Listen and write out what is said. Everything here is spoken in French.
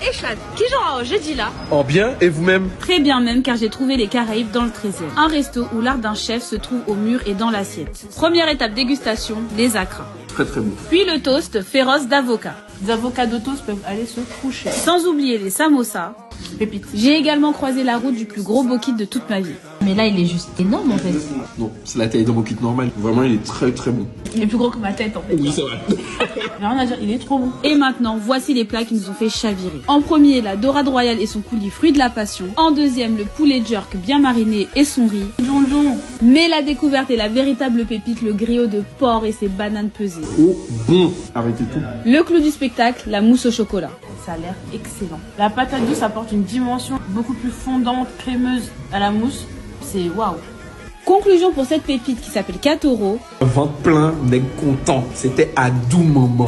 Et Chad, qui genre jeudi là? Oh bien, et vous-même? Très bien même, car j'ai trouvé les Caraïbes dans le 13e. Un resto où l'art d'un chef se trouve au mur et dans l'assiette. Première étape dégustation, les acras. Très très bon. Puis le toast féroce d'avocat. Les avocats de toast peuvent aller se coucher. Sans oublier les samosas. Pépite. J'ai également croisé la route du plus gros bokit de toute ma vie. Mais là, il est juste énorme en fait. Non, c'est la taille d'un bokit normal. Vraiment, il est très très bon. Il est plus gros que ma tête en fait. Oui, c'est vrai. Rien à dire, il est trop bon. Et maintenant, voici les plats qui nous ont fait chavirer. En premier, la dorade royale et son coulis fruit de la passion. En deuxième, le poulet jerk bien mariné et son riz. Donjon. Mais la découverte est la véritable pépite, le griot de porc et ses bananes pesées. Oh bon. Arrêtez tout. Le clou du spectacle, la mousse au chocolat. Ça a l'air excellent. La patate douce apporte une dimension beaucoup plus fondante, crémeuse à la mousse. C'est waouh. Conclusion pour cette pépite qui s'appelle Katoro. Ventre plein, nègre content. C'était à doux moment.